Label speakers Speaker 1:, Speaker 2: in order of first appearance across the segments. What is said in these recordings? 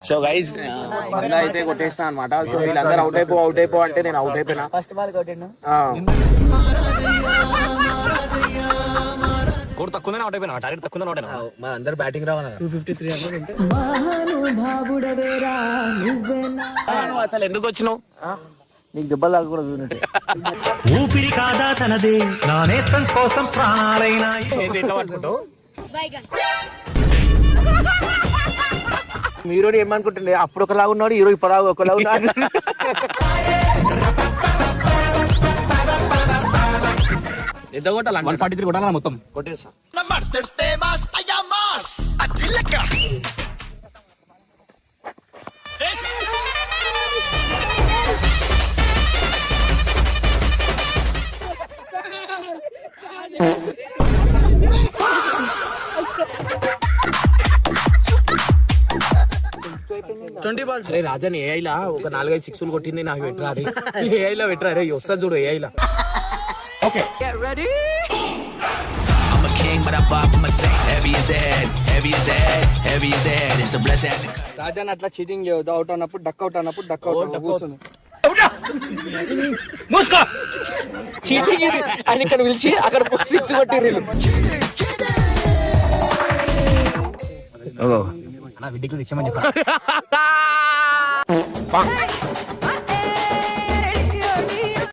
Speaker 1: So guys మంద అయితే కొట్టేస్తా అనమాట. సో వీళ్ళందరూ అవుట్ అయిపో అంటే నేను అవుట్ అయిపోయినా.
Speaker 2: ఫస్ట్ బాల్ కొట్టిండు.
Speaker 3: కోడ్ తక్కువనే అవుట్ అయిపోయినా, టార్గెట్ తక్కువనే అవుట్ అయినా.
Speaker 1: మన అందరు బ్యాటింగ్ రావాలి.
Speaker 2: 253
Speaker 1: అసలు ఎందుకు వచ్చినావు? నీకు దెబ్బలు తాగకూడదు చూడండి.
Speaker 4: ఊపిరి కాదా తనదే నా నేస్తం కోసం ప్రాణాలైనా
Speaker 1: ఎట్లా పట్టుకుంటావు? మీరు ఏమనుకుంటుండే? అప్పుడు ఒకలాగా ఉన్నాడు, ఈరోజు ఇప్పుడు ఒకలాగా ఉన్నాడు. ఎంత కొట్టాలి?
Speaker 3: 143 కొట్టాలన్నా మొత్తం.
Speaker 1: కొట్టేస్తా. అరే రాజన్ ఏఐలా ఒక 4-5 సిక్స్లు కొట్టింది. నాకు పెట్టరాది ఏఐలా పెట్టరా వస్తా చూడు ఏఐలా. ఓకే
Speaker 2: రాజాన్ అట్లా చీటింగ్ చేయవద్దు. అవుట్ అన్నప్పుడు డక్ అవుట్ అన్నప్పుడు డక్ అవుట్ కూర్చొని
Speaker 1: చీటింగ్ ఇది. ఆయన ఇక్కడ పిలిచి అక్కడ 6 కొట్టిర్రు.
Speaker 3: అన్న విడ్డీకి విషయం చెప్పా.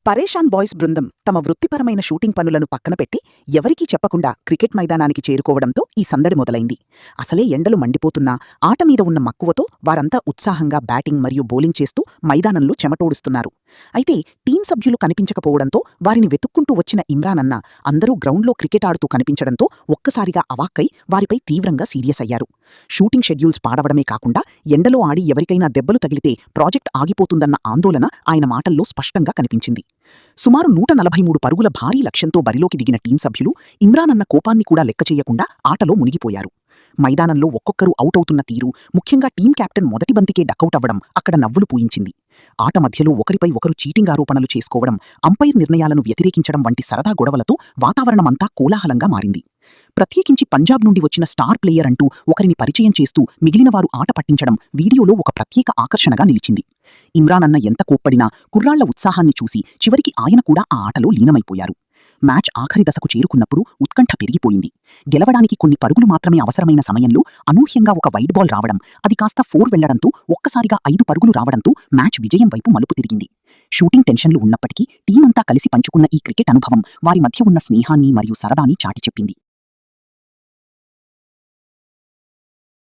Speaker 5: పరేషాన్ బాయ్స్ బృందం తమ వృత్తిపరమైన షూటింగ్ పనులను పక్కన పెట్టి ఎవరికీ చెప్పకుండా క్రికెట్ మైదానానికి చేరుకోవడంతో ఈ సందడి మొదలైంది. అసలే ఎండలు మండిపోతున్నా ఆట మీద ఉన్న మక్కువతో వారంతా ఉత్సాహంగా బ్యాటింగ్ మరియు బౌలింగ్ చేస్తూ మైదానంలో చెమటోడుస్తున్నారు. అయితే టీం సభ్యులు కనిపించకపోవడంతో వారిని వెతుక్కుంటూ వచ్చిన ఇమ్రాన్ అన్న అందరూ గ్రౌండ్లో క్రికెట్ ఆడుతూ కనిపించడంతో ఒక్కసారిగా అవాక్కై వారిపై తీవ్రంగా సీరియస్ అయ్యారు. షూటింగ్ షెడ్యూల్స్ పాడవడమే కాకుండా ఎండలో ఆడి ఎవరికైనా దెబ్బలు తగిలితే ప్రాజెక్ట్ ఆగిపోతుందన్న ఆందోళన ఆయన మాటల్లో స్పష్టంగా కనిపించింది. సుమారు 143 పరుగుల భారీ లక్ష్యంతో బరిలోకి దిగిన టీం సభ్యులు ఇమ్రాన్ అన్న కోపాన్ని కూడా లెక్క చేయకుండా ఆటలో మునిగిపోయారు. మైదానంలో ఒక్కొక్కరు అవుట్ అవుతున్న తీరు, ముఖ్యంగా టీం కెప్టెన్ మొదటి బంతికే డకౌట్ అవ్వడం అక్కడ నవ్వులు పూయించింది. ఆట మధ్యలో ఒకరిపై ఒకరు చీటింగ్ ఆరోపణలు చేసుకోవడం, అంపైర్ నిర్ణయాలను వ్యతిరేకించడం వంటి సరదా గొడవలతో వాతావరణమంతా కోలాహలంగా మారింది. ప్రత్యేకించి పంజాబ్ నుండి వచ్చిన స్టార్ ప్లేయర్ అంటూ ఒకరిని పరిచయం చేస్తూ మిగిలిన వారు ఆట పట్టించడం వీడియోలో ఒక ప్రత్యేక ఆకర్షణగా నిలిచింది. ఇమ్రాన్ అన్న ఎంత కోప్పడినా కుర్రాళ్ల ఉత్సాహాన్ని చూసి చివరికి ఆయన కూడా ఆ ఆటలో లీనమైపోయారు. మ్యాచ్ ఆఖరి దశకు చేరుకున్నప్పుడు ఉత్కంఠ పెరిగిపోయింది. గెలవడానికి కొన్ని పరుగులు మాత్రమే అవసరమైన సమయంలో అనూహ్యంగా ఒక వైడ్ బాల్ రావడం, అది కాస్త 4 వెళ్లడంతో ఒక్కసారిగా 5 పరుగులు రావడంతో మ్యాచ్ విజయం వైపు మలుపు తిరిగింది. షూటింగ్ టెన్షన్లు ఉన్నప్పటికీ టీమంతా కలిసి పంచుకున్న ఈ క్రికెట్ అనుభవం వారి మధ్య ఉన్న స్నేహాన్ని మరియు సరదాని చాటి చెప్పింది.